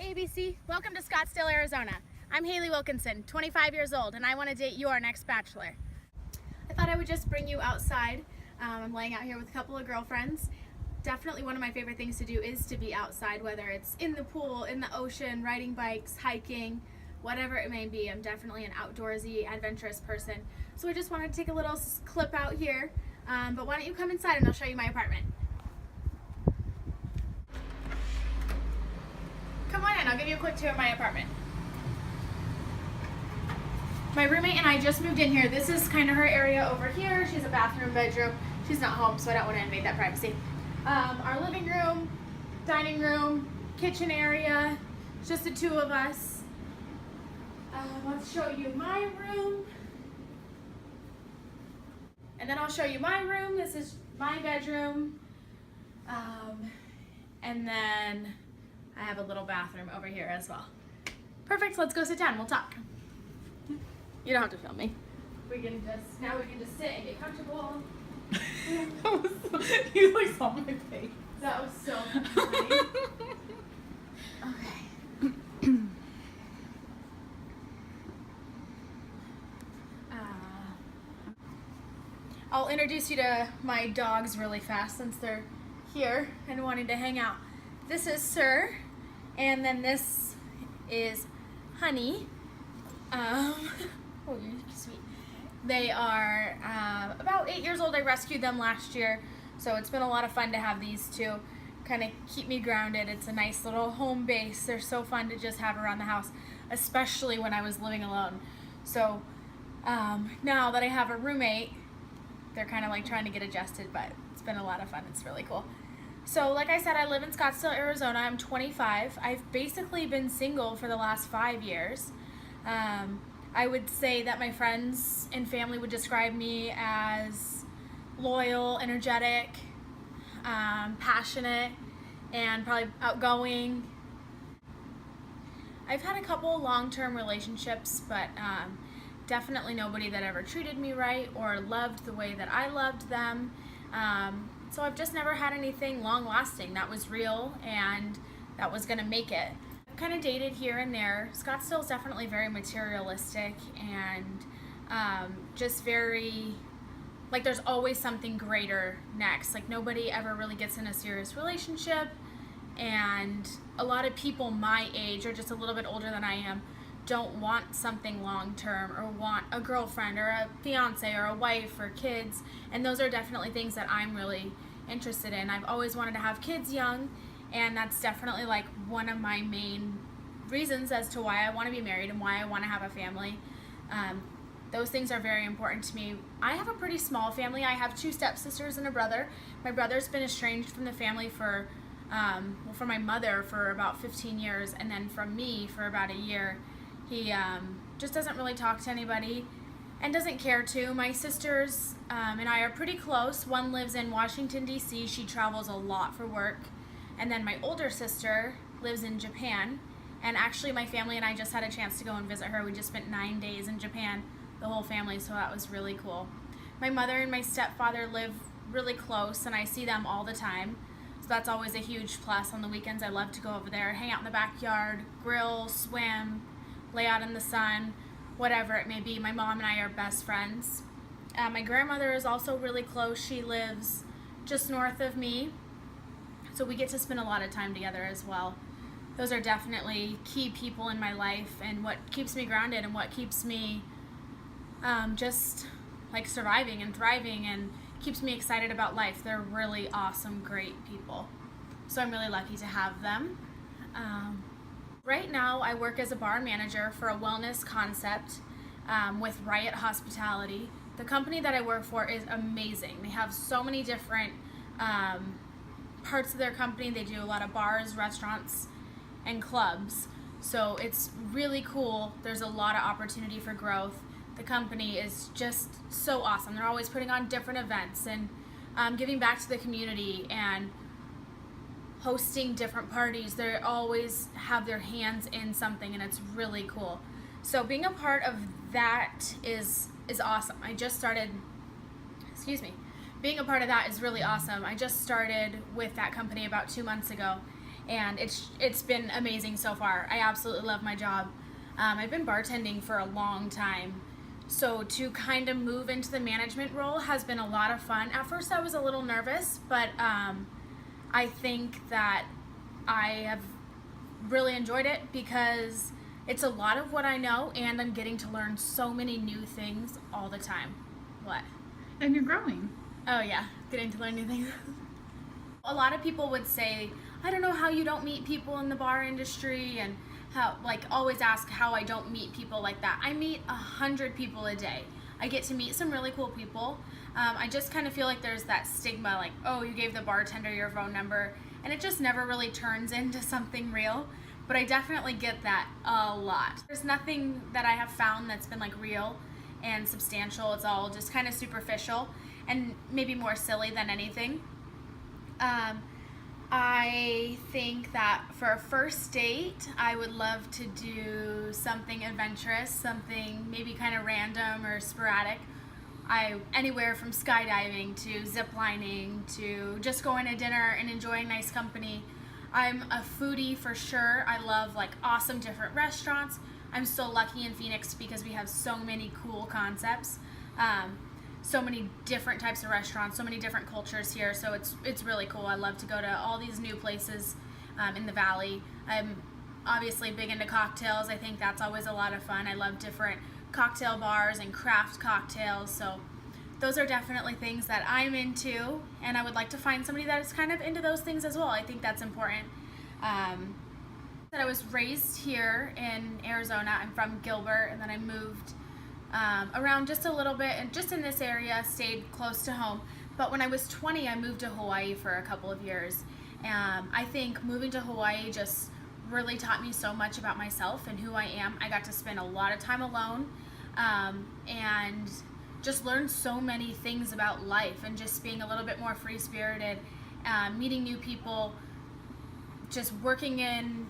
ABC. Welcome to Scottsdale, Arizona. I'm Haley Wilkinson, 25 years old, and I want to date your next bachelor. I thought I would just bring you outside. I'm laying out here with a couple of girlfriends. Definitely one of my favorite things to do is to be outside, whether it's in the pool, in the ocean, riding bikes, hiking, whatever it may be. I'm definitely an outdoorsy, adventurous person. So I just wanted to take a little clip out here. But why don't you come inside and I'll show you my apartment. Come on in, I'll give you a quick tour of my apartment. My roommate and I just moved in here. This is kind of her area over here. She has a bathroom, bedroom. She's not home, so I don't want to invade that privacy. Our living room, dining room, kitchen area. It's just the two of us. Let's show you my room. And then I'll show you my room. This is my bedroom. And then I have a little bathroom over here as well. Perfect, let's go sit down, we'll talk. You don't have to film me. Now we can just sit and get comfortable. You like saw my face. That was so funny. Okay. I'll introduce you to my dogs really fast since they're here and wanting to hang out. This is Sir, and then this is Honey. Oh, you're sweet. They are about 8 years old. I rescued them last year, so it's been a lot of fun to have these two. Kind of keep me grounded. It's a nice little home base. They're so fun to just have around the house, especially when I was living alone. So now that I have a roommate, they're kind of like trying to get adjusted, but it's been a lot of fun. It's really cool. So like I said, I live in Scottsdale, Arizona. I'm 25. I've basically been single for the last 5 years. I would say that my friends and family would describe me as loyal, energetic, passionate, and probably outgoing. I've had a couple long-term relationships, but definitely nobody that ever treated me right or loved the way that I loved them. So I've just never had anything long-lasting that was real and that was gonna make it. I've kind of dated here and there. Scottsdale is definitely very materialistic and just very, like there's always something greater next. Like nobody ever really gets in a serious relationship, and a lot of people my age or just a little bit older than I am don't want something long-term or want a girlfriend or a fiance or a wife or kids, and those are definitely things that I'm really interested in. I've always wanted to have kids young, and that's definitely like one of my main reasons as to why I want to be married and why I want to have a family. Those things are very important to me. I have a pretty small family. I have 2 stepsisters and a brother. My brother's been estranged from the family for from my mother for about 15 years, and then from me for about a year. He just doesn't really talk to anybody and doesn't care to. My sisters and I are pretty close. One lives in Washington, D.C. She travels a lot for work. And then my older sister lives in Japan. And actually my family and I just had a chance to go and visit her. We just spent 9 days in Japan, the whole family, so that was really cool. My mother and my stepfather live really close, and I see them all the time. So that's always a huge plus. On the weekends I love to go over there, hang out in the backyard, grill, swim, lay out in the sun, whatever it may be. My mom and I are best friends. My grandmother is also really close. She lives just north of me, so we get to spend a lot of time together as well. Those are definitely key people in my life and what keeps me grounded and what keeps me just like surviving and thriving and keeps me excited about life. They're really awesome, great people. So I'm really lucky to have them. Right now, I work as a bar manager for a wellness concept with Riot Hospitality. The company that I work for is amazing. They have so many different parts of their company. They do a lot of bars, restaurants, and clubs. So it's really cool. There's a lot of opportunity for growth. The company is just so awesome. They're always putting on different events and giving back to the community and hosting different parties. They always have their hands in something, and it's really cool. So being a part of that is awesome. I just started, being a part of that is really awesome. I just started with that company about 2 months ago, and it's been amazing so far. I absolutely love my job. I've been bartending for a long time, so to kind of move into the management role has been a lot of fun. At first I was a little nervous, but I think that I have really enjoyed it because it's a lot of what I know, and I'm getting to learn so many new things all the time. What? And you're growing. Oh yeah, getting to learn new things. A lot of people would say, I don't know how you don't meet people in the bar industry, and how, like, always ask how I don't meet people like that. I meet 100 people a day. I get to meet some really cool people. I just kind of feel like there's that stigma, like, oh, you gave the bartender your phone number, and it just never really turns into something real. But I definitely get that a lot. There's nothing that I have found that's been like real and substantial. It's all just kind of superficial and maybe more silly than anything. I think that for a first date, I would love to do something adventurous, something maybe kind of random or sporadic. Anywhere from skydiving to ziplining to just going to dinner and enjoying nice company. I'm a foodie for sure. I love like awesome different restaurants. I'm so lucky in Phoenix because we have so many cool concepts. So many different types of restaurants, so many different cultures here, so it's really cool. I love to go to all these new places in the valley. I'm obviously big into cocktails. I think that's always a lot of fun. I love different cocktail bars and craft cocktails, so those are definitely things that I'm into, and I would like to find somebody that is kind of into those things as well. I think that's important. That I was raised here in Arizona. I'm from Gilbert, and then I moved around just a little bit, and just in this area, stayed close to home. But when I was 20, I moved to Hawaii for a couple of years. I think moving to Hawaii just really taught me so much about myself and who I am. I got to spend a lot of time alone, and just learned so many things about life, and just being a little bit more free-spirited, meeting new people, just working in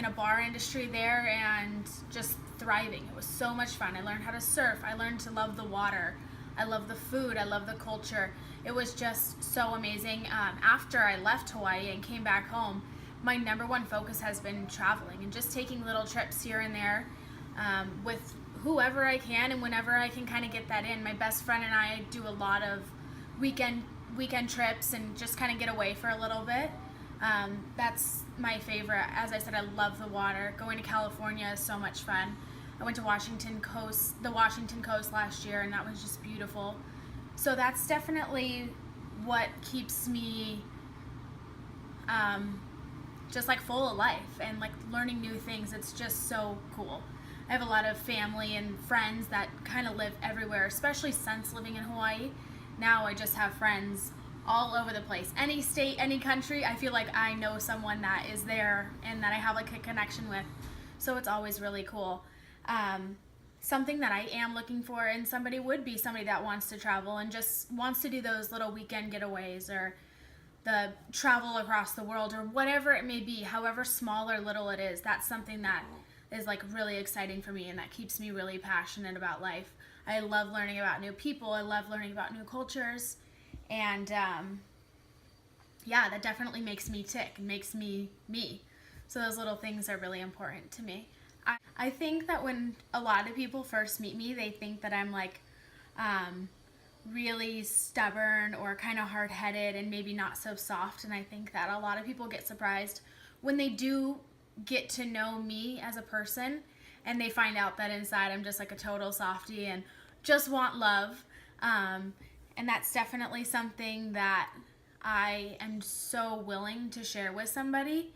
a bar industry there, and just thriving. It was so much fun. I learned how to surf. I learned to love the water. I love the food. I love the culture. It was just so amazing. After I left Hawaii and came back home, my number one focus has been traveling and just taking little trips here and there with whoever I can and whenever I can kind of get that in. My best friend and I do a lot of weekend trips and just kind of get away for a little bit. That's my favorite. As I said, I love the water. Going to California is so much fun. I went to the Washington Coast last year, and that was just beautiful. So that's definitely what keeps me just like full of life and like learning new things. It's just so cool. I have a lot of family and friends that kind of live everywhere, especially since living in Hawaii. Now I just have friends all over the place. Any state, any country, I feel like I know someone that is there and that I have like a connection with. So it's always really cool. Something that I am looking for in somebody would be somebody that wants to travel and just wants to do those little weekend getaways, or the travel across the world, or whatever it may be, however small or little it is. That's something that is like really exciting for me, and that keeps me really passionate about life. I love learning about new people. I love learning about new cultures. And yeah, that definitely makes me tick and makes me me. So those little things are really important to me. I think that when a lot of people first meet me, they think that I'm like really stubborn or kind of hard-headed and maybe not so soft. And I think that a lot of people get surprised when they do get to know me as a person, and they find out that inside I'm just like a total softie and just want love. And that's definitely something that I am so willing to share with somebody,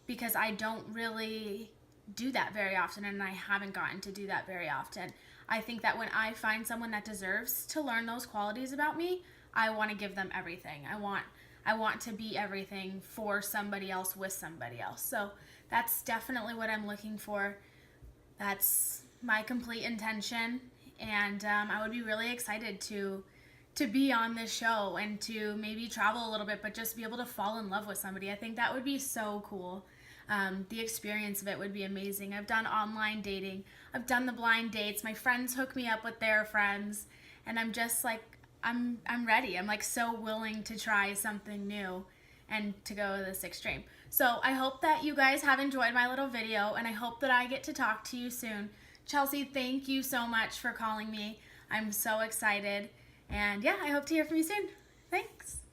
because I don't really do that very often, and I haven't gotten to do that very often. I think that when I find someone that deserves to learn those qualities about me, I want to give them everything. I want to be everything for somebody else with somebody else. So that's definitely what I'm looking for. That's my complete intention, and I would be really excited to be on this show and to maybe travel a little bit, but just be able to fall in love with somebody. I think that would be so cool. The experience of it would be amazing. I've done online dating. I've done the blind dates. My friends hook me up with their friends, and I'm just like, I'm ready. I'm like so willing to try something new and to go this extreme. So I hope that you guys have enjoyed my little video, and I hope that I get to talk to you soon. Chelsea, thank you so much for calling me. I'm so excited. And yeah, I hope to hear from you soon. Thanks.